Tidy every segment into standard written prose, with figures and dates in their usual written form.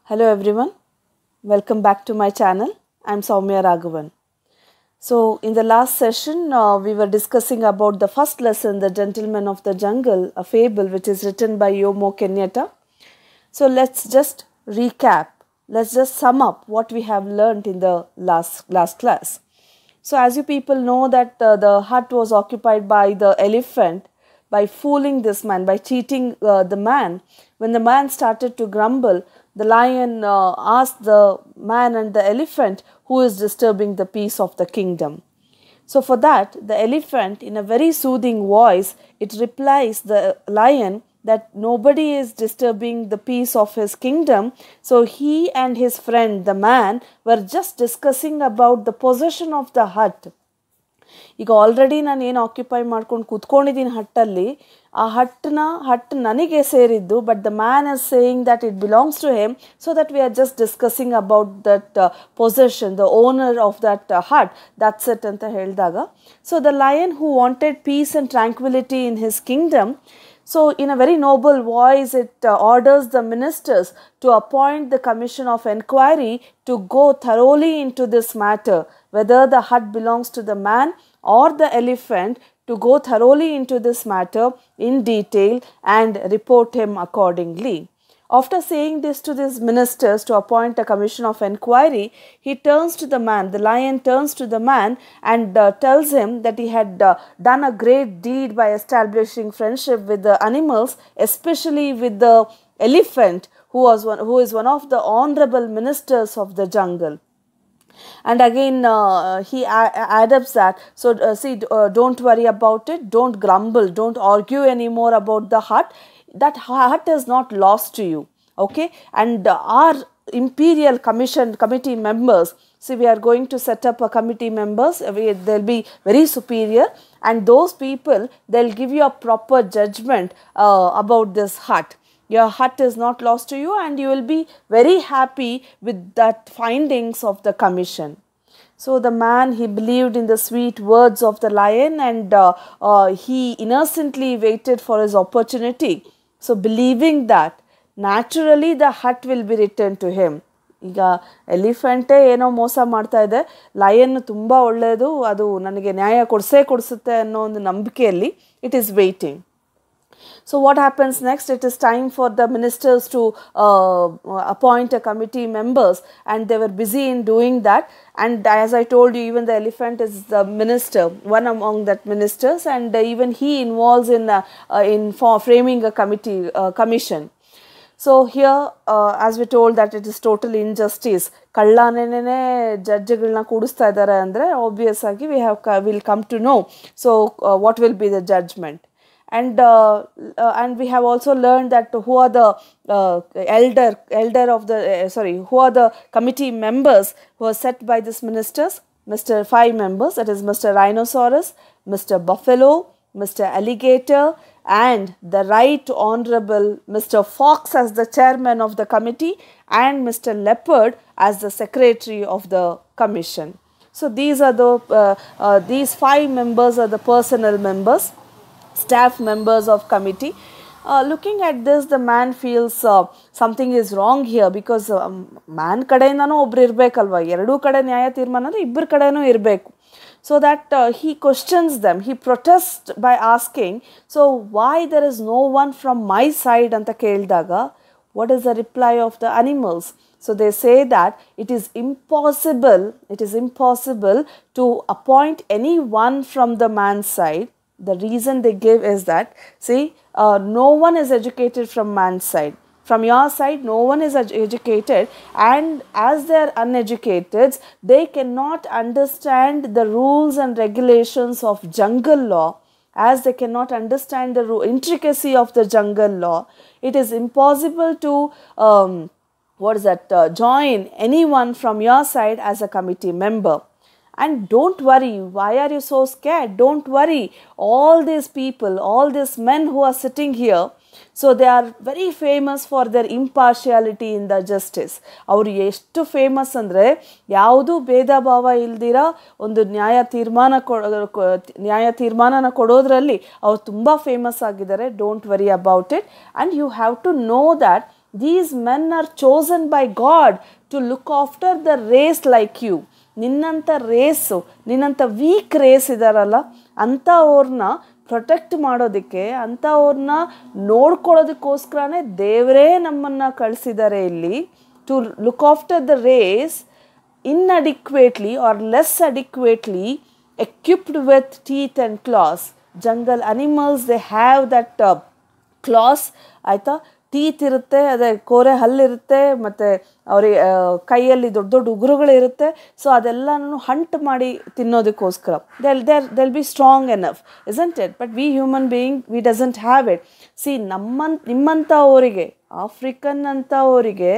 Hello everyone, welcome back to my channel. I am Soumya Raghavan. So in the last session we were discussing about the first lesson, The Gentleman of the Jungle, a fable which is written by Jomo Kenyatta. So let's just recap, let's just sum up what we have learnt in the last class. So as you people know that the hut was occupied by the elephant. By fooling this man, by cheating the man, when the man started to grumble, the lion asked the man and the elephant who is disturbing the peace of the kingdom. So for that, the elephant, in a very soothing voice, it replies the lion that nobody is disturbing the peace of his kingdom. So he and his friend, the man, were just discussing about the possession of the hut. ಈಗ already ನಾನು ಏನು occupy ಮಾಡ್ಕೊಂಡು ಕೂತ್ಕೊಂಡಿದ್ದೀನಿ ಹಟ್ಟಲ್ಲಿ, ಆ hut ನನಗೆ ಸೇರಿದ್ದು, but the man is saying that it belongs to him, so that we are just discussing about that possession, the owner of that hut, that's it ಅಂತ ಹೇಳಿದಾಗ, so the lion who wanted peace and tranquillity in his kingdom. So in a very noble voice, it orders the ministers to appoint the commission of inquiry to go thoroughly into this matter, whether the hut belongs to the man or the elephant, to go thoroughly into this matter in detail and report him accordingly. After saying this to these ministers to appoint a commission of inquiry, he turns to the man, the lion turns to the man and tells him that he had done a great deed by establishing friendship with the animals, especially with the elephant, who is one of the honorable ministers of the jungle. And again he adds that, so don't worry about it, don't grumble, don't argue anymore about the hut. That hut is not lost to you, okay? And our imperial committee members, see, we are going to set up a committee members, they'll be very superior, and those people, they'll give you a proper judgment about this hut. Your hut is not lost to you, and you will be very happy with that findings of the commission. So the man, he believed in the sweet words of the lion, and he innocently waited for his opportunity. So believing that, naturally the hut will be returned to him. ಈಗ ಎಲಿಫೆಂಟೇ ಏನೋ ಮೋಸ ಮಾಡ್ತಾ ಇದೆ, lion ತುಂಬ ಒಳ್ಳೆಯದು, ಅದು ನನಗೆ ನ್ಯಾಯ ಕೊಡಿಸುತ್ತೆ ಅನ್ನೋ ಒಂದು ನಂಬಿಕೆಯಲ್ಲಿ it is waiting. So what happens next? It is time for the ministers to appoint a committee members, and they were busy in doing that. And as I told you, even the elephant is the minister, one among that ministers, and even he involves in framing a commission. So here, as we told that it is total injustice. ಕಳ್ಳಾನೇನೆ ಜಡ್ಜ್ಗಳನ್ನ ಕೂಡಿಸ್ತಾ ಇದ್ದಾರೆ ಅಂದರೆ obvious ಆಗಿ we'll come to know. So what will be the judgment? And we have also learned that who are the who are the committee members who are set by these ministers. Five members, that is Mr. Rhinoceros, Mr. Buffalo, Mr. Alligator, and the Right Honorable Mr. Fox as the chairman of the committee, and Mr. Leopard as the secretary of the commission. So these are these five members are the personal members, staff members of committee. Looking at this, the man feels something is wrong here, because man ಕಡೆಯಿಂದನೂ ಒಬ್ರು ಇರಬೇಕಲ್ವ, ಎರಡೂ ಕಡೆ ನ್ಯಾಯ ತೀರ್ಮಾನ ಅಂದರೆ ಇಬ್ಬರ ಕಡೆನೂ ಇರಬೇಕು. So that he questions them, he protests by asking, so why there is no one from my side ಅಂತ ಕೇಳಿದಾಗ, what is the reply of the animals? So they say that it is impossible to appoint anyone from the man's side. The reason they give is that, see, no one is educated from man's side. From your side, no one is educated, and as they are uneducated, they cannot understand the rules and regulations of jungle law. As they cannot understand the intricacy of the jungle law, it is impossible to join anyone from your side as a committee member. And don't worry, why are you so scared? Don't worry, all these people, all these men who are sitting here, so they are very famous for their impartiality in the justice. ಅವರು ಎಷ್ಟು famous ಅಂದರೆ, ಯಾವುದೂ ಭೇದ ಭಾವ ಇಲ್ದಿರ ಒಂದು ನ್ಯಾಯ ತೀರ್ಮಾನನ ಕೊಡೋದ್ರಲ್ಲಿ ಅವ್ರು ತುಂಬ ಫೇಮಸ್ ಆಗಿದ್ದಾರೆ. Don't worry about it. And you have to know that These men are chosen by God to look after the race like you. ನಿನ್ನಂಥ ರೇಸು, ನಿನ್ನಂಥ ವೀಕ್ ರೇಸ್ ಇದ್ದಾರಲ್ಲ ಅಂಥವ್ರನ್ನ ಪ್ರೊಟೆಕ್ಟ್ ಮಾಡೋದಕ್ಕೆ, ಅಂಥವ್ರನ್ನ ನೋಡ್ಕೊಳ್ಳೋದಕ್ಕೋಸ್ಕರನೇ ದೇವರೇ ನಮ್ಮನ್ನು ಕಳಿಸಿದ್ದಾರೆ ಇಲ್ಲಿ. To look after the race inadequately or less adequately equipped with teeth and claws. Jungle animals, they have that claws, ಆಯಿತಾ, ಟೀತ್ ಇರುತ್ತೆ, ಅದೇ ಕೋರೆ ಹಲ್ಲಿರುತ್ತೆ, ಮತ್ತು ಅವ್ರಿಗೆ ಕೈಯಲ್ಲಿ ದೊಡ್ಡ ದೊಡ್ಡ ಉಗುರುಗಳಿರುತ್ತೆ. ಸೊ ಅದೆಲ್ಲನೂ ಹಂಟ್ ಮಾಡಿ ತಿನ್ನೋದಕ್ಕೋಸ್ಕರ they'll be strong enough, isn't it? But we human being, we doesn't have it. See, ನಿಮ್ಮಂಥವರಿಗೆ, ಆಫ್ರಿಕನ್ ಅಂಥವರಿಗೆ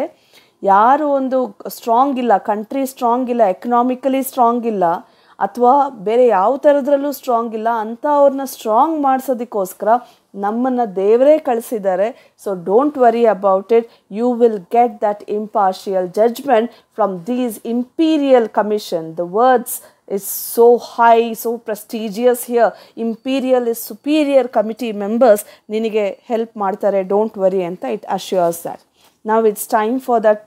ಯಾರು ಒಂದು ಸ್ಟ್ರಾಂಗ್ ಇಲ್ಲ, ಕಂಟ್ರಿ ಸ್ಟ್ರಾಂಗ್ ಇಲ್ಲ, ಎಕನಾಮಿಕಲಿ ಸ್ಟ್ರಾಂಗ್ ಇಲ್ಲ, ಅಥವಾ ಬೇರೆ ಯಾವ ಥರದ್ರಲ್ಲೂ ಸ್ಟ್ರಾಂಗ್ ಇಲ್ಲ, ಅಂಥವ್ರನ್ನ ಸ್ಟ್ರಾಂಗ್ ಮಾಡಿಸೋದಕ್ಕೋಸ್ಕರ ನಮ್ಮನ್ನು ದೇವರೇ ಕಳಿಸಿದ್ದಾರೆ. So don't worry about it. You will get that impartial judgement from these imperial commission. The words is so high, so prestigious here. Imperial is superior committee members ನಿನಗೆ ಹೆಲ್ಪ್ ಮಾಡ್ತಾರೆ, don't worry ಅಂತ it ಅಶ್ಯೂರ್ಸ್ that. Now it's time for that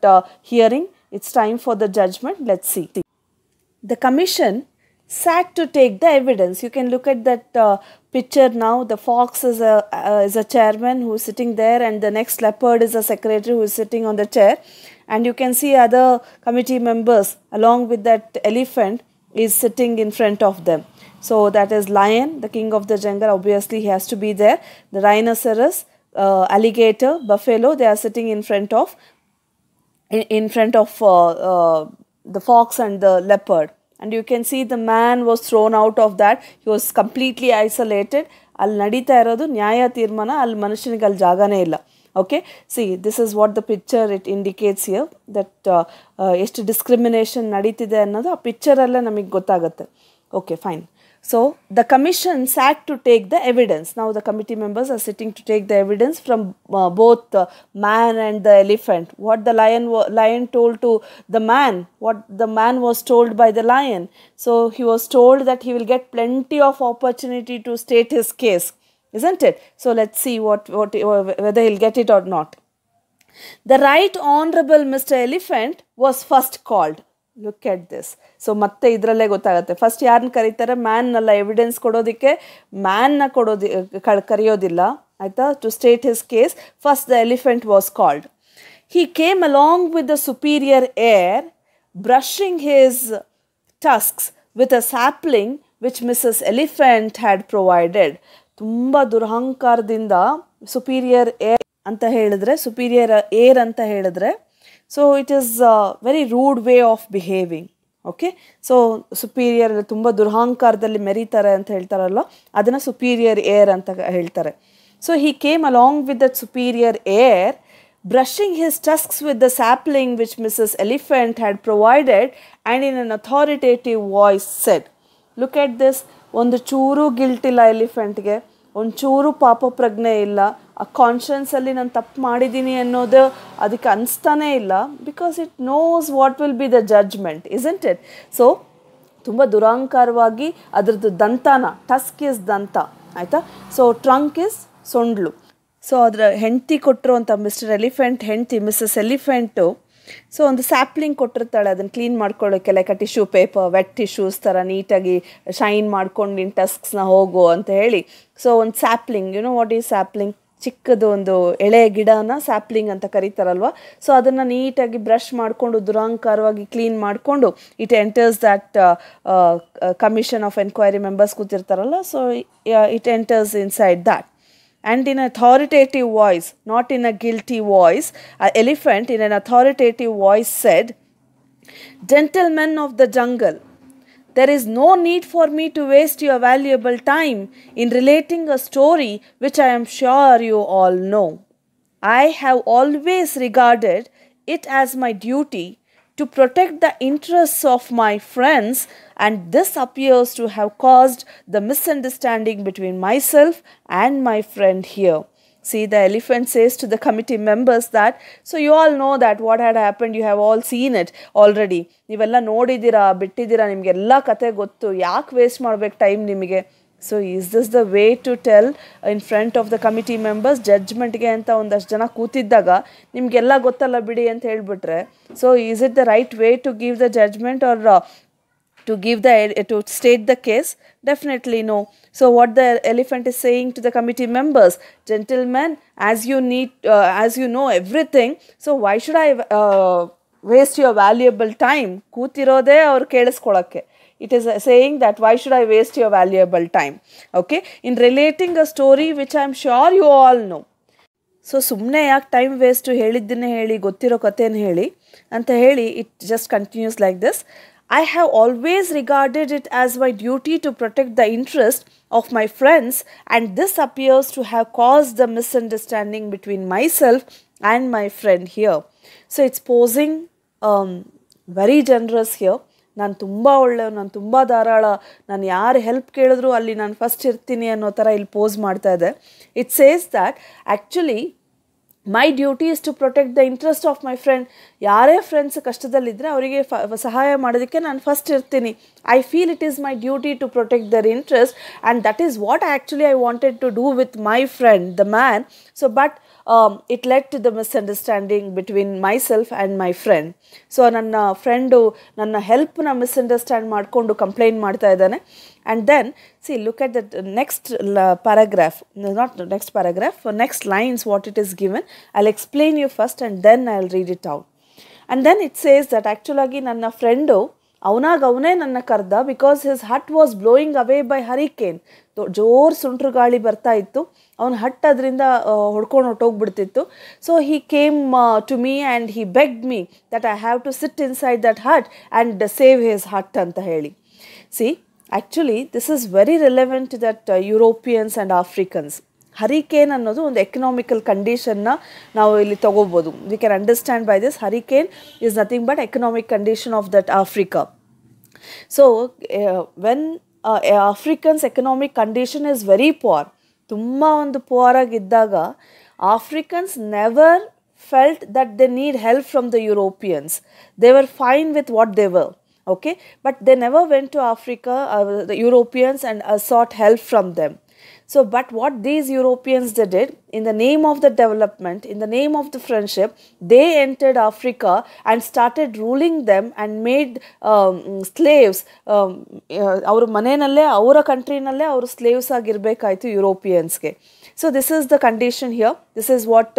hearing. It's time for the judgment. Let's see. The commission sat to take the evidence. You can look at that picture now. The fox is a chairman who is sitting there, and the next leopard is a secretary who is sitting on the chair. And you can see other committee members along with that elephant is sitting in front of them. So that is lion, the king of the jungle. Obviously he has to be there. The rhinoceros, alligator, buffalo, they are sitting in front of the fox and the leopard. And you can see the man was thrown out of that. He was completely isolated. ಅಲ್ಲಿ ನಡೀತಾ ಇರೋದು ನ್ಯಾಯ ತೀರ್ಮಾನ, ಅಲ್ಲಿ ಮನುಷ್ಯನಿಗೆ ಅಲ್ಲಿ ಜಾಗನೇ ಇಲ್ಲ. Okay, see, this is what the picture it indicates here, that ಎಷ್ಟು ಡಿಸ್ಕ್ರಿಮಿನೇಷನ್ ನಡೀತಿದೆ ಅನ್ನೋದು ಆ ಪಿಕ್ಚರಲ್ಲೇ ನಮಗೆ ಗೊತ್ತಾಗುತ್ತೆ. Okay, fine. So the commission sat to take the evidence. Now the committee members are sitting to take the evidence from both man and the elephant. What the lion told to the man, what the man was told by the lion. So he was told that he will get plenty of opportunity to state his case, isn't it? So let's see whether he'll get it or not. The Right Honorable Mr. Elephant was first called. Look at this. So ಮತ್ತೆ ಇದರಲ್ಲೇ ಗೊತ್ತಾಗುತ್ತೆ. First ಯಾರನ್ನ ಕರೀತಾರೆ? ಮ್ಯಾನ್ನಲ್ಲ. Evidence ಕೊಡೋದಕ್ಕೆ ಮ್ಯಾನ್ನ ಕರೆಯೋದಿಲ್ಲ, ಆಯಿತಾ, to state his case. First the elephant was called. He came along with the superior air, brushing his tusks with a sapling which Mrs elephant had provided. ತುಂಬ ದುರಹಂಕಾರದಿಂದ, ಸುಪೀರಿಯರ್ ಏರ್ ಅಂತ ಹೇಳಿದ್ರೆ, ಸುಪೀರಿಯರ್ ಏರ್ ಅಂತ ಹೇಳಿದ್ರೆ, so it is very rude way of behaving. Okay, so superior ತುಂಬ ದುರಹಂಕಾರದಲ್ಲಿ ಮೆರೀತಾರೆ ಅಂತ ಹೇಳ್ತಾರಲ್ಲ, ಅದನ್ನು ಸುಪೀರಿಯರ್ ಏರ್ ಅಂತ ಹೇಳ್ತಾರೆ. So he came along with that superior air, brushing his tusks with the sapling which Mrs. Elephant had provided, and in an authoritative voice said. Look at this. ಒಂದು ಚೂರು guilt ಇಲ್ಲ ಎಲಿಫೆಂಟ್ಗೆ, ಒಂಚೂರು ಪಾಪ ಪ್ರಜ್ಞೆ ಇಲ್ಲ. ಆ ಕಾನ್ಷಿಯನ್ಸಲ್ಲಿ ನಾನು ತಪ್ಪು ಮಾಡಿದ್ದೀನಿ ಅನ್ನೋದು ಅದಕ್ಕೆ ಅನಿಸ್ತಾನೇ ಇಲ್ಲ. Because it knows what will be the judgment, isn't it? So ತುಂಬ ದುರಹಂಕಾರವಾಗಿ ಅದರದ್ದು ದಂತನ, ಟಸ್ಕ್ ಇಸ್ ದಂತ, ಆಯಿತಾ. ಸೊ ಟ್ರಂಕ್ ಇಸ್ ಸೊಂಡ್ಲು. ಸೊ ಅದರ ಹೆಂಡತಿ ಕೊಟ್ಟಿರುವಂಥ ಮಿಸ್ಟರ್ ಎಲಿಫೆಂಟ್ ಹೆಂಡತಿ ಮಿಸ್ಸಸ್ ಎಲಿಫೆಂಟು ಸೊ ಒಂದು ಸ್ಯಾಪ್ಲಿಂಗ್ ಕೊಟ್ಟಿರ್ತಾಳೆ, ಅದನ್ನು ಕ್ಲೀನ್ ಮಾಡ್ಕೊಳ್ಳೋಕ್ಕೆ, like a tissue paper, wet tissues ಥರ ನೀಟಾಗಿ ಶೈನ್ ಮಾಡ್ಕೊಂಡು ನಿನ್ನ ಟಸ್ಕ್ಸ್ನ ಹೋಗು ಅಂತ ಹೇಳಿ. ಸೊ ಒಂದು sapling, you know what is sapling? ಚಿಕ್ಕದು ಒಂದು ಎಳೆ ಗಿಡನ ಸ್ಯಾಪ್ಲಿಂಗ್ ಅಂತ ಕರೀತಾರಲ್ವ. ಸೊ ಅದನ್ನು ನೀಟಾಗಿ ಬ್ರಷ್ ಮಾಡಿಕೊಂಡು ದುರಹಂಕಾರವಾಗಿ ಕ್ಲೀನ್ ಮಾಡಿಕೊಂಡು it enters that commission of enquiry members ಕೂತಿರ್ತಾರಲ್ಲ, so it enters inside that. And in an authoritative voice, not in a guilty voice, an elephant in an authoritative voice said, "Gentlemen of the jungle, there is no need for me to waste your valuable time in relating a story which I am sure you all know. I have always regarded it as my duty to protect the interests of my friends, and this appears to have caused the misunderstanding between myself and my friend here." See, the elephant says to the committee members that, so you all know that what had happened, you have all seen it already. ನೀವೆಲ್ಲ ನೋಡಿದ್ದೀರಾ, ಬಿಟ್ಟಿದ್ದೀರಾ, ನಿಮಗೆಲ್ಲ ಕತೆ ಗೊತ್ತು, ಯಾಕೆ waste ಮಾಡಬೇಕು time ನಿಮಗೆ? So is this the way to tell in front of the committee members? ಜಡ್ಜ್ಮೆಂಟ್ಗೆ ಅಂತ ಒಂದಷ್ಟು ಜನ ಕೂತಿದ್ದಾಗ ನಿಮಗೆಲ್ಲ ಗೊತ್ತಲ್ಲ ಬಿಡಿ ಅಂತ ಹೇಳಿಬಿಟ್ರೆ, so is it the right way to give the judgment or to state the case? Definitely no. So what the elephant is saying to the committee members: gentlemen, as you know everything, so why should I waste your valuable time? ಕೂತಿರೋದೇ ಅವ್ರು ಕೇಳಿಸ್ಕೊಳ್ಳೋಕ್ಕೆ. It is saying that why should I waste your valuable time? Okay, in relating a story which I am sure you all know. So ಸುಮ್ಮನೆ ಯಾಕೆ time waste, ಹೇಳಿದ್ದನ್ನೇ ಹೇಳಿ, ಗೊತ್ತಿರೋ ಕಥೆನ ಹೇಳಿ ಅಂತ ಹೇಳಿ, it just continues like this. I have always regarded it as my duty to protect the interest of my friends, and this appears to have caused the misunderstanding between myself and my friend here. So it's posing very generous here. ನಾನು ತುಂಬ ಒಳ್ಳೆಯವ, ನಾನು ತುಂಬ ಧಾರಾಳ, ನಾನು ಯಾರು help ಕೇಳಿದ್ರು ಅಲ್ಲಿ ನಾನು first ಇರ್ತೀನಿ ಅನ್ನೋ ಥರ ಇಲ್ಲಿ ಪೋಸ್ ಮಾಡ್ತಾ ಇದೆ. It says that actually my duty is to protect the interest of my friend. ಯಾರೇ ಫ್ರೆಂಡ್ಸ್ ಕಷ್ಟದಲ್ಲಿದ್ದರೆ ಅವರಿಗೆ ಸಹಾಯ ಮಾಡೋದಕ್ಕೆ ನಾನು ಫಸ್ಟ್ ಇರ್ತೀನಿ. I feel it is my duty to protect their interest, and that is what actually I wanted to do with my friend the man. So but it led to the misunderstanding between myself and my friend. So ನನ್ನ friend ನನ್ನ ಹೆಲ್ಪ್ನ misunderstand ಮಾಡಿಕೊಂಡು complaint ಮಾಡ್ತಾ ಇದ್ದಾನೆ. And then, see, look at the next paragraph, not the next paragraph, for next lines what it is given. I'll explain you first and then I'll read it out. And then it says that actually ನನ್ನ friend ಅವನೇ ನನ್ನ ಕರೆದ, because his hut was blowing away by hurricane. ಜೋರು ಸುಂಟ್ರು ಗಾಳಿ ಬರ್ತಾ ಇತ್ತು, ಅವನ ಹಟ್ ಅದರಿಂದ ಹೊಡ್ಕೊಂಡು ಹೊಟ್ಟೋಗ್ಬಿಡ್ತಿತ್ತು. So he came to me and he begged me that I have to sit inside that hut and save his hut ಅಂತ ಹೇಳಿ. See, actually this is very relevant that Europeans and Africans. Hurricane ಅನ್ನೋದು ಒಂದು economical ಕಂಡೀಷನ್ನ ನಾವು ಇಲ್ಲಿ ತಗೋಬೋದು. We can understand by this hurricane is nothing but economic condition of that Africa. So when Africans economic condition is very poor, ತುಂಬ ಒಂದು poor ಆಗಿದ್ದಾಗ Africans never felt that they need help from the Europeans. They were fine with what they were, okay, but they never went to Africa, the Europeans, and sought help from them. So but what these Europeans they did, in the name of the development, in the name of the friendship, they entered Africa and started ruling them and made slaves. Our manenale avara country nalle avaru slaves agirಬೇಕಾಯಿತು ಯುರೋಪಿಯನ್ಸ್ಗೆ. So this is the condition here. This is what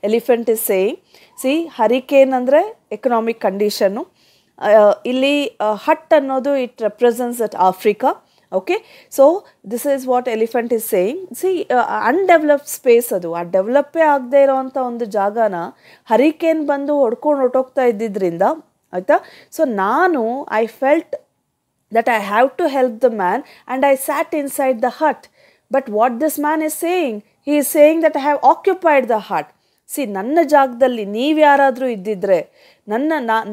elephant is saying. See, hurricane andre economic condition. Illi hut ಅನ್ನೋದು it represents that Africa. Okay, so this is what elephant is saying. See, undeveloped space adu, ಆ ಡೆವಲಪ್ಪೇ ಆಗದೆ ಇರೋವಂಥ ಒಂದು ಜಾಗನ hurricane ಬಂದು ಹೊಡ್ಕೊಂಡು ಹೊಟ್ಟೋಗ್ತಾ ಇದ್ದಿದ್ದರಿಂದ ಆಯಿತಾ. ಸೊ ನಾನು I felt that I have to help the man and I sat inside the hut. But what this man is saying, he is saying that I have occupied the hut. C, ನನ್ನ ಜಾಗದಲ್ಲಿ ನೀವು ಯಾರಾದರೂ ಇದ್ದಿದ್ರೆ,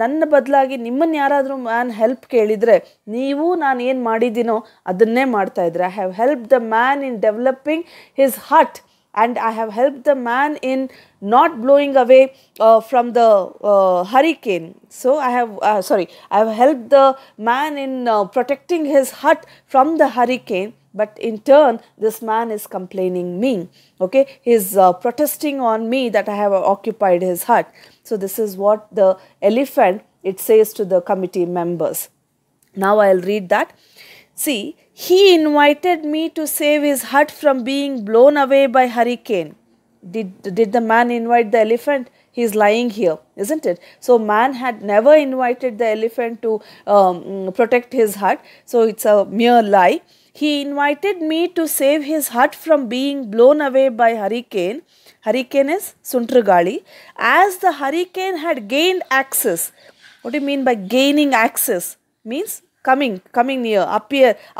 ನನ್ನ ಬದಲಾಗಿ ನಿಮ್ಮನ್ನು ಯಾರಾದರೂ man help ಕೇಳಿದರೆ, ನೀವು ನಾನು ಏನು ಮಾಡಿದ್ದೀನೋ ಅದನ್ನೇ ಮಾಡ್ತಾಯಿದ್ರೆ. I have help the man in developing his hut, and I have helped the man in not blowing away from the hurricane. So I have helped the man in protecting his hut from the hurricane. But in turn, this man is complaining me. Okay, he is protesting on me that I have occupied his hut. So this is what the elephant, it says to the committee members. Now I'll read that. See, he invited me to save his hut from being blown away by hurricane. Did the man invite the elephant? He is lying here, isn't it? So man had never invited the elephant to protect his hut. So it's a mere lie. He invited me to save his hut from being blown away by hurricane. Hurricane is Suntragali. As the hurricane had gained access. What do you mean by gaining access? Means coming near,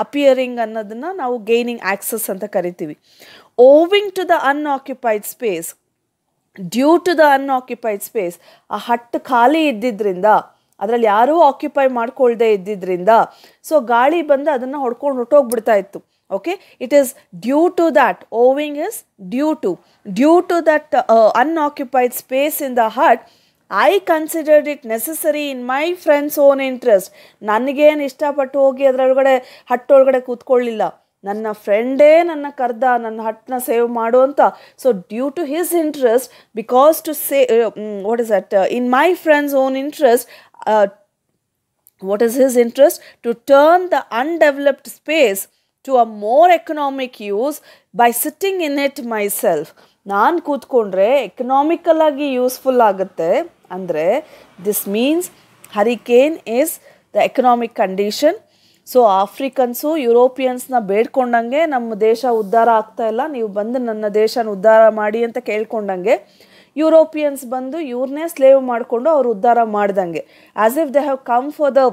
appearing ಅನ್ನೋದನ್ನ ನಾವು gaining access ಅಂತ ಕರಿತೀವಿ. Owing to the unoccupied space, due to the unoccupied space, ಆ hut ಖಾಲಿ ಇದ್ದಿದ್ದರಿಂದ, ಅದರಲ್ಲಿ ಯಾರೂ occupy ಮಾಡ್ಕೊಳ್ದೇ ಇದ್ದಿದ್ದರಿಂದ, ಸೊ ಗಾಳಿ ಬಂದು ಅದನ್ನು ಹೊಡ್ಕೊಂಡು ಹೊಟ್ಟೋಗ್ಬಿಡ್ತಾ ಇತ್ತು. Okay, it is due to that, owing is due to that unoccupied space in the hut, I considered it necessary in my friend's own interest. ನನಗೇನು ಇಷ್ಟಪಟ್ಟು ಹೋಗಿ ಅದರೊಳಗಡೆ ಹಟ್ಟೊಳಗಡೆ ಕೂತ್ಕೊಳ್ಳಿಲ್ಲ. ನನ್ನ ಫ್ರೆಂಡೇ ನನ್ನ ಕರ್ದ ನನ್ನ ಹಟ್ನ ಸೇವ್ ಮಾಡು ಅಂತ. So due to his interest, because to say what is that, in my friend's own interest, what is his interest? To turn the undeveloped space to a more economic use by sitting in it myself. ನಾನು ಕೂತ್ಕೊಂಡ್ರೆ economical ಆಗಿ useful ಆಗುತ್ತೆ ಅಂದರೆ this means hurricane is the economic condition. So Africans ಯುರೋಪಿಯನ್ಸ್ನ ಬೇಡ್ಕೊಂಡಂಗೆ ನಮ್ಮ ದೇಶ ಉದ್ಧಾರ ಆಗ್ತಾ ಇಲ್ಲ, ನೀವು ಬಂದು ನನ್ನ ದೇಶನ ಉದ್ಧಾರ ಮಾಡಿ ಅಂತ ಕೇಳ್ಕೊಂಡಂಗೆ ಯುರೋಪಿಯನ್ಸ್ ಬಂದು ಇವ್ರನ್ನೇ ಸ್ಲೇವ್ ಮಾಡಿಕೊಂಡು ಅವ್ರು ಉದ್ಧಾರ ಮಾಡ್ದಂಗೆ, as if they have come for the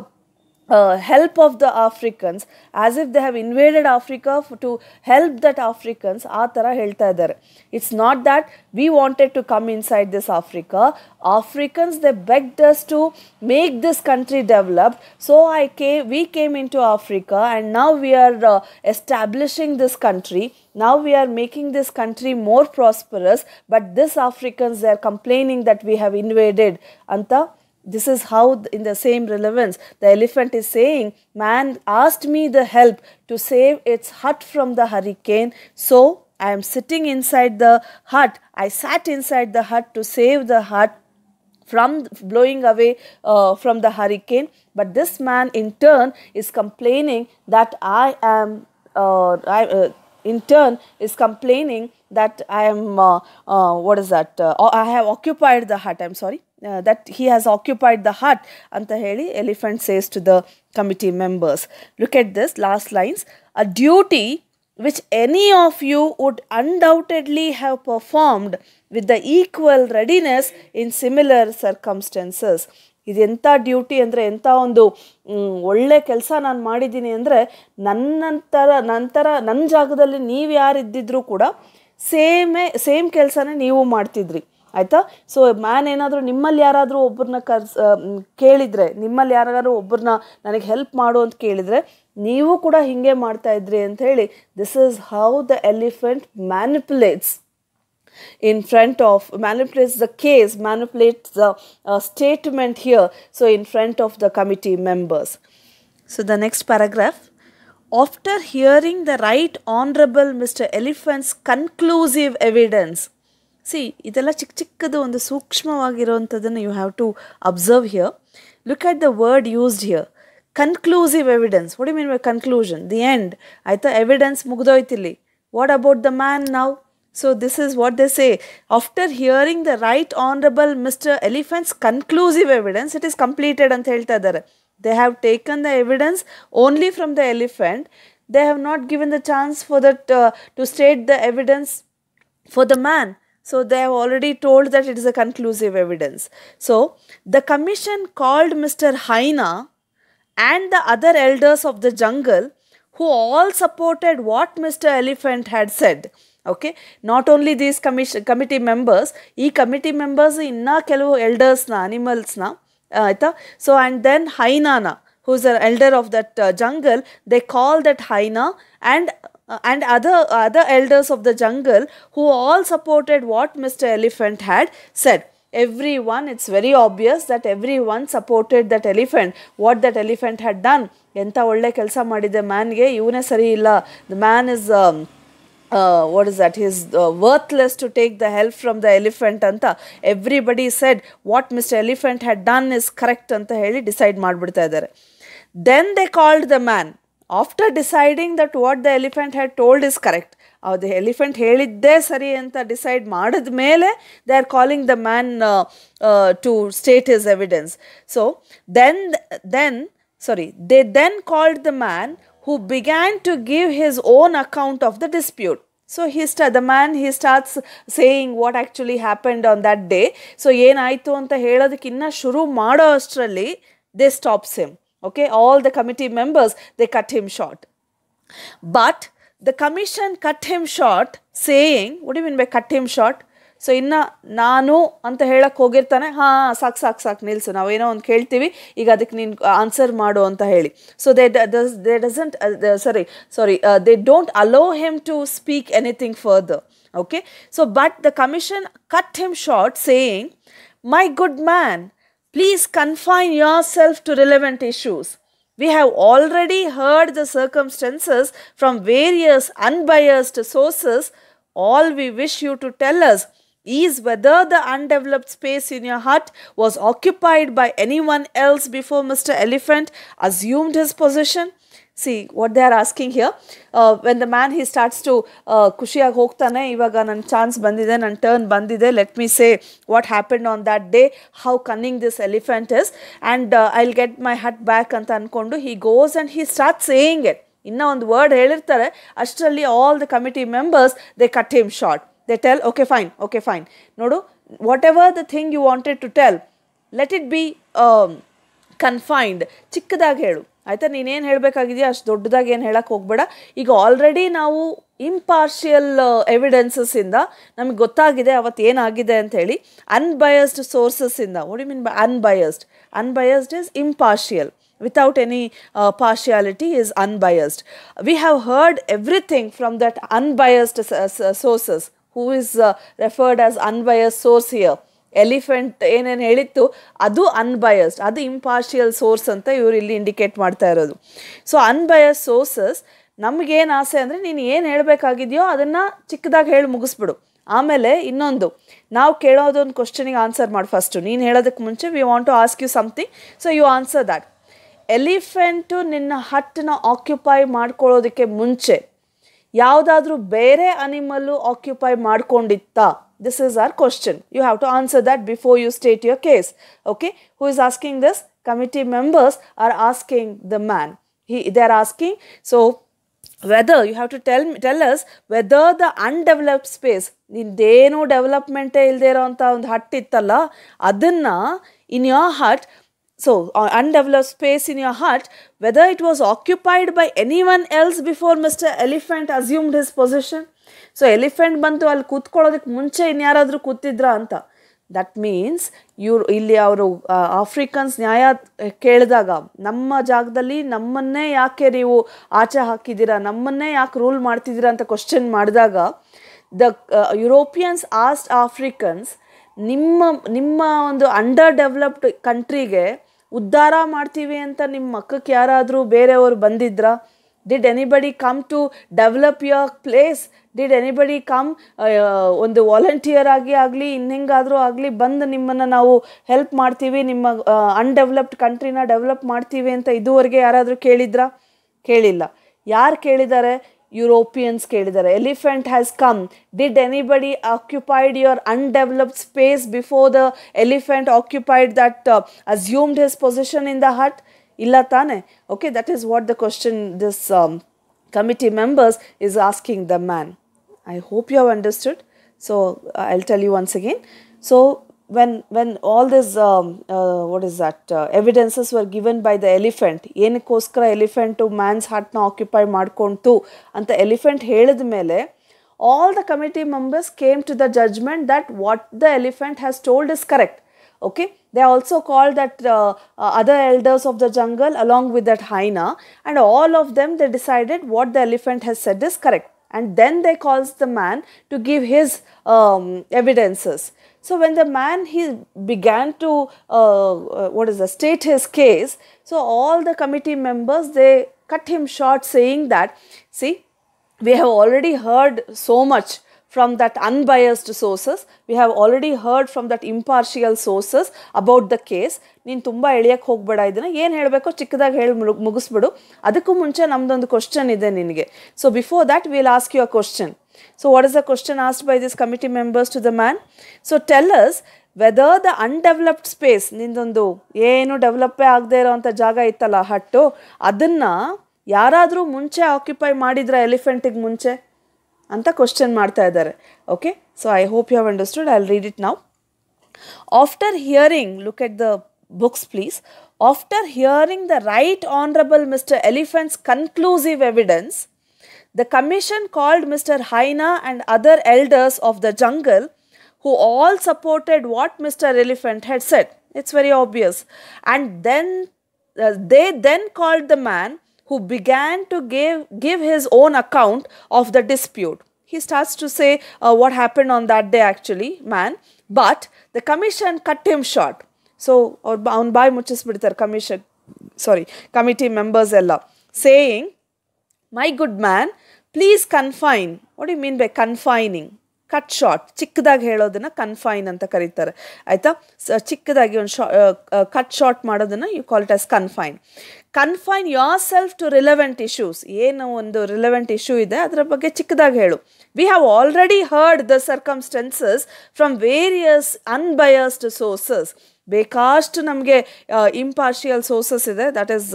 help of the Africans, as if they have invaded Africa to help that Africans. ಆ ಥರ ಹೇಳ್ತಾ ಇದ್ದಾರೆ. It's not that we wanted to come inside this Africa. Africans, they begged us to make this country developed. So we came into Africa, and now we are establishing this country. Now we are making this country more prosperous. But this Africans, they are complaining that we have invaded. Anta. This is how, in the same relevance, the elephant is saying, man asked me the help to save its hut from the hurricane. So I am sitting inside the hut. I sat inside the hut to save the hut from blowing away from the hurricane. But this man in turn is complaining that I am that I am I have occupied the hut. I'm sorry. That he has occupied the hut anta heli elephant says to the committee members. Look at this last lines. A duty which any of you would undoubtedly have performed with the equal readiness in similar circumstances. ಇದು ಎಂಥ duty ಅಂದರೆ, ಎಂಥ ಒಂದು ಒಳ್ಳೆ ಕೆಲಸ ನಾನು ಮಾಡಿದ್ದೀನಿ ಅಂದರೆ, ನನ್ನ ಜಾಗದಲ್ಲಿ ನೀವು ಯಾರಿದ್ದಿದ್ರೂ ಕೂಡ ಸೇಮ್ ಕೆಲಸನೇ ನೀವು ಮಾಡ್ತಿದ್ರಿ, ಆಯಿತಾ. ಸೊ ಮ್ಯಾನ್ ಏನಾದರೂ ನಿಮ್ಮಲ್ಲಿ ಯಾರಾದರೂ ಒಬ್ಬರನ್ನ ಕೇಳಿದರೆ, ನಿಮ್ಮಲ್ಲಿ ಯಾರಾದರೂ ಒಬ್ಬರನ್ನ ನನಗೆ ಹೆಲ್ಪ್ ಮಾಡು ಅಂತ ಕೇಳಿದರೆ, ನೀವು ಕೂಡ ಹೀಗೆ ಮಾಡ್ತಾಯಿದ್ರಿ ಅಂತ ಹೇಳಿ, this is how the elephant manipulates manipulates the case, manipulates the statement here, so in front of the committee members. So the next paragraph. After hearing the Right Honorable Mr. Elephant's conclusive evidence, see, ಇದೆಲ್ಲ ಚಿಕ್ಕದು ಒಂದು ಸೂಕ್ಷ್ಮವಾಗಿರುವಂಥದ್ದನ್ನು you have to observe here. Look at the word used here, conclusive evidence. What do you mean by conclusion? The end, ಆಯ್ತಾ, evidence ಮುಗ್ದೋಯ್ತಿಲ್ಲಿ. What about the man now? So this is what they say. After hearing the Right Honorable Mr. Elephant's conclusive evidence, it is completed ಅಂತ ಹೇಳ್ತಾ ಇದ್ದಾರೆ. They have taken the evidence only from the elephant. They have not given the chance for that to state the evidence for the man. So they have already told that it is a conclusive evidence. So the commission called Mr. Haina and the other elders of the jungle, who all supported what Mr. Elephant had said. Okay, not only these committee members, ಈ committee members ಇನ್ನ ಕೆಲವು ಎಲ್ಡರ್ಸ್ನ, ಅನಿಮಲ್ಸ್ನ, ಆಯಿತಾ. So and then ಹೈನಾನ, who is the elder of that jungle, they call that Haina, and other elders of the jungle, who all supported what Mr. Elephant had said. Everyone, it's very obvious that everyone supported that elephant, what that elephant had done. ಎಂಥ ಒಳ್ಳೆ ಕೆಲಸ ಮಾಡಿದೆ ಮ್ಯಾನ್ಗೆ, ಇವನೇ ಸರಿ ಇಲ್ಲ, the man is he is worthless to take the help from the elephant anta everybody said what Mr. Elephant had done is correct anta heli decide ಮಾಡ್ಬಿಡ್ತಾ ಇದ್ದಾರೆ. Then they called the man, after deciding that what the elephant had told is correct, the elephant ಹೇಳಿದ್ದೇ ಸರಿ ಅಂತ decide ಮಾಡಿದ ಮೇಲೆ they are calling the man to state his evidence. So they then called the man, who began to give his own account of the dispute. So he starts saying what actually happened on that day. So ಏನಾಯಿತು ಅಂತ ಹೇಳೋದಕ್ಕಿನ್ನ ಶುರು ಮಾಡೋ ಅಷ್ಟರಲ್ಲಿ they stops him. Okay, all the committee members, they cut him short. But the commission cut him short saying, what do you mean by cut him short? So ಇನ್ನು ನಾನು ಅಂತ ಹೇಳಕ್ಕೆ ಹೋಗಿರ್ತಾನೆ, ಹಾಂ ಸಾಕು ನಿಲ್ಸು, ನಾವೇನೋ ಒಂದು ಕೇಳ್ತೀವಿ, ಈಗ ಅದಕ್ಕೆ ನೀನು ಆನ್ಸರ್ ಮಾಡು ಅಂತ ಹೇಳಿ. So they don't allow him to speak anything further. Okay, so but the commission cut him short saying, my good man, please confine yourself to relevant issues. We have already heard the circumstances from various unbiased sources. All we wish you to tell us is whether the undeveloped space in your hut was occupied by anyone else before Mr. Elephant assumed his possession. See what they are asking here. When the man he starts to ಖುಷಿಯಾಗಿ ಹೋಗ್ತಾನೆ, ಇವಾಗ ನನ್ನ chance ಬಂದಿದೆ, ನನ್ನ turn ಬಂದಿದೆ, let me say what happened on that day, how cunning this elephant is, and I will get my hut back ಅಂತ ಅಂದ್ಕೊಂಡು he goes and he start saying it. ಇನ್ನೂ ಒಂದು ವರ್ಡ್ ಹೇಳಿರ್ತಾರೆ, ಅಷ್ಟರಲ್ಲಿ all the committee members they cut him short. They tell okay fine, ನೋಡು, whatever the thing you wanted to tell, let it be confined, ಚಿಕ್ಕದಾಗಿ ಹೇಳು ಆಯಿತಾ, ನೀನೇನು ಹೇಳಬೇಕಾಗಿದೆಯಾ ಅಷ್ಟು ದೊಡ್ಡದಾಗಿ ಏನು ಹೇಳಕ್ಕೆ ಹೋಗಬೇಡ. ಈಗ ಆಲ್ರೆಡಿ ನಾವು ಇಂಪಾರ್ಷಿಯಲ್ ಎವಿಡೆನ್ಸಸ್ಸಿಂದ ನಮಗೆ ಗೊತ್ತಾಗಿದೆ ಅವತ್ತು ಏನಾಗಿದೆ ಅಂಥೇಳಿ. ಅನ್ಬಯಸ್ಡ್ ಸೋರ್ಸಸ್ಸಿಂದ, what you mean by unbiased? Unbiased is impartial, without any partiality is unbiased. We have heard everything from that unbiased sources. Who is referred as unbiased source here? Elephant ಏನೇನು ಹೇಳಿತ್ತು ಅದು ಅನ್ಬಯಸ್ಡ್, ಅದು ಇಂಪಾರ್ಷಿಯಲ್ ಸೋರ್ಸ್ ಅಂತ ಇವರು ಇಲ್ಲಿ indicate ಮಾಡ್ತಾ ಇರೋದು. So ಅನ್ಬಯಸ್ಡ್ sources, ನಮಗೇನು ಆಸೆ ಅಂದರೆ ನೀನು ಏನು ಹೇಳಬೇಕಾಗಿದೆಯೋ ಅದನ್ನು ಚಿಕ್ಕದಾಗಿ ಹೇಳಿ ಮುಗಿಸ್ಬಿಡು. ಆಮೇಲೆ ಇನ್ನೊಂದು, ನಾವು ಕೇಳೋದೊಂದು ಕ್ವಶನಿಗೆ ಆನ್ಸರ್ ಮಾಡಿ ಫಸ್ಟು. ನೀನು ಹೇಳೋದಕ್ಕೆ ಮುಂಚೆ we want to ask you something, so you answer that. Elephant ನಿನ್ನ ಹಟ್ಟನ್ನ ಆಕ್ಯುಪೈ ಮಾಡ್ಕೊಳ್ಳೋದಕ್ಕೆ ಮುಂಚೆ ಯಾವುದಾದ್ರೂ ಬೇರೆ ಅನಿಮಲ್ಲು ಆಕ್ಯುಪೈ ಮಾಡ್ಕೊಂಡಿತ್ತಾ? This is our question. You have to answer that before you state your case. Okay? Who is asking this? Committee members are asking the man. They are asking, so whether you have to tell us whether the undeveloped space, ninದೇನು ಡೆವಲಪ್ಮೆಂಟೇ ಇಲ್ಲದೆ ಇರೋಂಥ ಒಂದು ಹಟ್ ಇತ್ತಲ್ಲ ಅದನ್ನು in your hut, so undeveloped space in your hut, whether it was occupied by anyone else before Mr. Elephant assumed his possession. So elephant ಬಂತು ಅಲ್ಲಿ ಕೂತ್ಕೊಳ್ಳೋದಕ್ಕೆ ಮುಂಚೆ ಇನ್ಯಾರಾದರೂ ಕೂತಿದ್ರ ಅಂತ. That means ಇಲ್ಲಿ ಅವರು ಆಫ್ರಿಕನ್ಸ್ ನ್ಯಾಯ ಕೇಳಿದಾಗ, ನಮ್ಮ ಜಾಗದಲ್ಲಿ ನಮ್ಮನ್ನೇ ಯಾಕೆ ನೀವು ಆಚೆ ಹಾಕಿದ್ದೀರಾ, ನಮ್ಮನ್ನೇ ಯಾಕೆ ರೂಲ್ ಮಾಡ್ತಿದ್ದೀರಾ ಅಂತ ಕ್ವಶನ್ ಮಾಡಿದಾಗ, ದ ಯುರೋಪಿಯನ್ಸ್ ಆಸ್ಟ್ ಆಫ್ರಿಕನ್ಸ್, ನಿಮ್ಮ ಒಂದು ಅಂಡರ್ ಡೆವಲಪ್ಡ್ ಕಂಟ್ರಿಗೆ ಉದ್ಧಾರ ಮಾಡ್ತೀವಿ ಅಂತ ನಿಮ್ಮ ಮಕ್ಕಕ್ಕೆ ಯಾರಾದರೂ ಬೇರೆಯವರು ಬಂದಿದ್ರಾ? Did anybody come to develop your place? Did anybody come ಒಂದು ವಾಲಂಟಿಯರ್ ಆಗಿ ಆಗಲಿ ಇನ್ನೆಂಗಾದರೂ ಆಗಲಿ ಬಂದು ನಿಮ್ಮನ್ನು ನಾವು ಹೆಲ್ಪ್ ಮಾಡ್ತೀವಿ, ನಿಮ್ಮ ಅನ್ಡೆವಲಪ್ಡ್ ಕಂಟ್ರಿನ ಡೆವಲಪ್ ಮಾಡ್ತೀವಿ ಅಂತ ಇದುವರೆಗೆ ಯಾರಾದರೂ ಕೇಳಿದ್ರಾ? ಕೇಳಿಲ್ಲ. ಯಾರು ಕೇಳಿದ್ದಾರೆ? ಯುರೋಪಿಯನ್ಸ್ ಕೇಳಿದ್ದಾರೆ. Elephant has come. Did anybody occupied your undeveloped space before the elephant occupied that assumed his position in the hut? ಇಲ್ಲ ತಾನೆ? Okay, that is what the question this committee members is asking the man. I hope you have understood. So I'll tell you once again. So when all this what is that evidences were given by the elephant, ಏನಕ್ಕೋಸ್ಕರ elephant man's ಹಟ್ನ occupy ಮಾಡ್ಕೊಂತು ಅಂತ elephant ಹೇಳಿದ ಮೇಲೆ, all the committee members came to the judgment that what the elephant has told is correct. Okay, they also called that other elders of the jungle along with that hyena, and all of them they decided what the elephant has said is correct, and then they calls the man to give his evidences. So when the man he began to state his case, so all the committee members they cut him short saying that, see, we have already heard so much from that unbiased sources, we have already heard from that impartial sources about the case. ನೀನು ತುಂಬ ಎಳಿಯಕ್ಕೆ ಹೋಗಬೇಡ, ಇದನ್ನು ಏನು ಹೇಳಬೇಕೋ ಚಿಕ್ಕದಾಗಿ ಹೇಳಿ ಮುಗಿಸ್ಬಿಡು. ಅದಕ್ಕೂ ಮುಂಚೆ ನಮ್ಮದೊಂದು ಕ್ವಶನ್ ಇದೆ ನಿನಗೆ. So before that will ask you a question. So what is the question asked by this committee members to the man? So tell us whether the undeveloped space, ನಿಂದೊಂದು ಏನು ಡೆವಲಪ್ಪೇ ಆಗದೆ ಇರೋವಂಥ ಜಾಗ ಇತ್ತಲ್ಲ ಹಟ್ಟು, ಅದನ್ನು ಯಾರಾದರೂ ಮುಂಚೆ ಆಕ್ಯುಪೈ ಮಾಡಿದ್ರ ಎಲಿಫೆಂಟಿಗೆ ಮುಂಚೆ ಅಂತ ಕ್ವಶನ್ ಮಾಡ್ತಾ ಇದ್ದಾರೆ. Okay, so I hope you have understood. I will read it now. After hearing, look at the books please. After hearing the Right Honorable Mr. Elephant's conclusive evidence, the commission called Mr. Hyena and other elders of the jungle, who all supported what Mr. Elephant had said. It's very obvious. And then they then called the man who began to give his own account of the dispute. He starts to say what happened on that day actually, man. But the commission cut him short. So, ಅವನು ಬಾಯಿ ಮುಚ್ಚಿಸ್ಬಿಡ್ತಾರೆ commission. committee members ella saying, my good man, please confine. What do you mean by confining? Cut short, ಚಿಕ್ಕದಾಗಿ ಹೇಳೋದನ್ನು confine ಅಂತ ಕರೀತಾರೆ ಆಯಿತಾ. ಚಿಕ್ಕದಾಗಿ ಒಂದು cut short ಮಾಡೋದನ್ನು you call it as confine. Confine yourself to relevant issues. ಏನು ಒಂದು ರಿಲೆವೆಂಟ್ ಇಶ್ಯೂ ಇದೆ ಅದರ ಬಗ್ಗೆ ಚಿಕ್ಕದಾಗಿ ಹೇಳು. We have already heard the circumstances from various unbiased sources. ಬೇಕಾಷ್ಟು ನಮಗೆ ಇಂಪಾರ್ಷಿಯಲ್ ಸೋರ್ಸಸ್ ಇದೆ. That is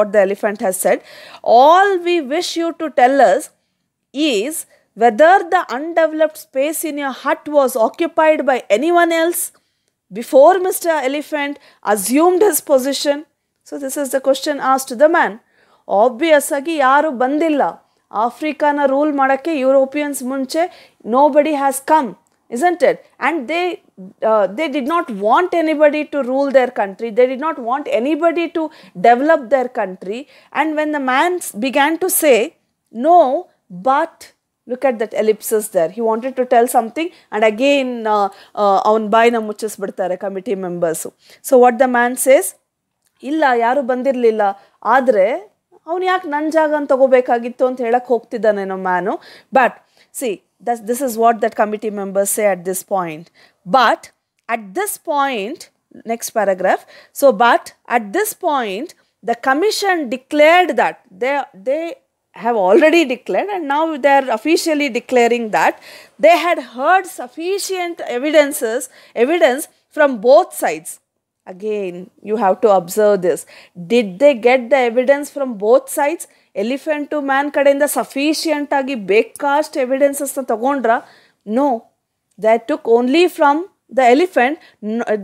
what the elephant has said. All we wish you to tell us is whether the undeveloped space in your hut was occupied by anyone else before Mr. Elephant assumed his position. So this is the question asked to the man. Obvious agi yaru bandilla Africana rule ಮಾಡಕ್ಕೆ Europeans ಮುಂಚೆ. Nobody has come, isn't it? And they did not want anybody to rule their country. They did not want anybody to develop their country. And when the man began to say, no, but look at that ellipsis there. He wanted to tell something and again avun baina ಮುಚ್ಚಿಸ್ಬಿಡ್ತಾರೆ committee members. So what the man says, ಇಲ್ಲ ಯಾರು ಬಂದಿರಲಿಲ್ಲ, ಆದರೆ ಅವನು ಯಾಕೆ ನನ್ನ ಜಾಗ ತಗೋಬೇಕಾಗಿತ್ತು ಅಂತ ಹೇಳಕ್ಕೆ ಹೋಗ್ತಿದ್ದಾನೇನೋ man. But see this is what that committee members say at this point. But at this point, next paragraph. So but at this point the commission declared that they have already declared, and now they are officially declaring that they had heard sufficient evidence from both sides. Again, you have to observe this. Did they get the evidence from both sides? Elephant to man kadeinda sufficient agi bekast evidences na tagondra? No, they took only from the elephant.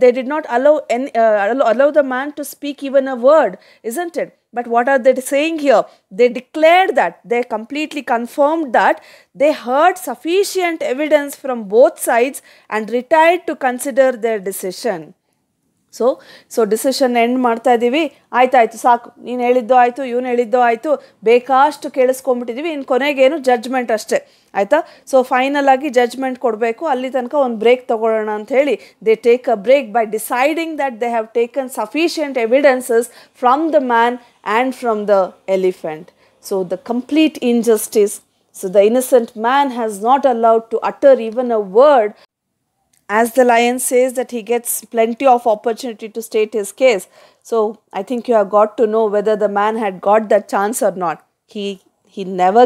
They did not allow the man to speak even a word, isn't it? But what are they saying here? They declared that, they completely confirmed that they heard sufficient evidence from both sides and retired to consider their decision. So decision end ಮಾಡ್ತಾ ಇದ್ದೀವಿ. ಆಯ್ತಾಯ್ತು, ಸಾಕು, ನೀನು ಹೇಳಿದ್ದೋ ಆಯಿತು, ಇವನು ಹೇಳಿದ್ದೋ ಆಯಿತು, ಬೇಕಾಷ್ಟು ಕೇಳಿಸ್ಕೊಂಡ್ಬಿಟ್ಟಿದ್ದೀವಿ, ಇನ್ನು ಕೊನೆಗೇನು judgment ಅಷ್ಟೇ ಆಯಿತಾ. ಸೊ ಫೈನಲ್ ಆಗಿ ಜಡ್ಜ್ಮೆಂಟ್ ಕೊಡಬೇಕು, ಅಲ್ಲಿ ತನಕ ಒಂದು ಬ್ರೇಕ್ ತೊಗೊಳ್ಳೋಣ ಅಂತ ಹೇಳಿ they take a break by deciding that they have taken sufficient evidences from the man and from the elephant. So the complete injustice. So the innocent man has not allowed to utter even a word. As the lion says that he gets plenty of opportunity to state his case. So I think you have got to know whether the man had got that chance or not. He never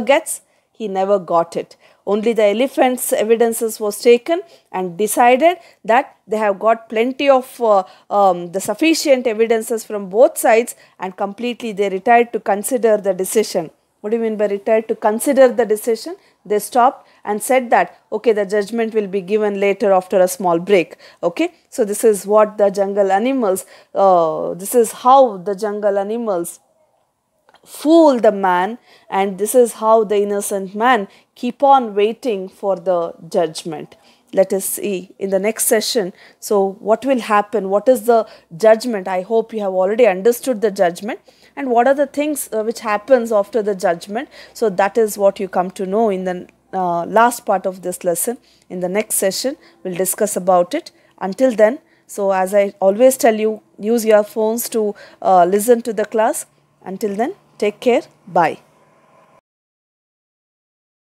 got it. Only the elephant's evidences was taken and decided that they have got plenty of the sufficient evidences from both sides, and completely they retired to consider the decision. What do you mean by retired to consider the decision? They stopped and said that, okay, the judgment will be given later after a small break. Okay, so this is what the jungle animals, this is how the jungle animals fool the man, and this is how the innocent man keep on waiting for the judgment. Let us see in the next session. So what will happen? What is the judgment? I hope you have already understood the judgment, and what are the things which happens after the judgment. So that is what you come to know in the last part of this lesson. In the next session we'll discuss about it. Until then, so as I always tell you, use your phones to listen to the class. Until then, take care. Bye.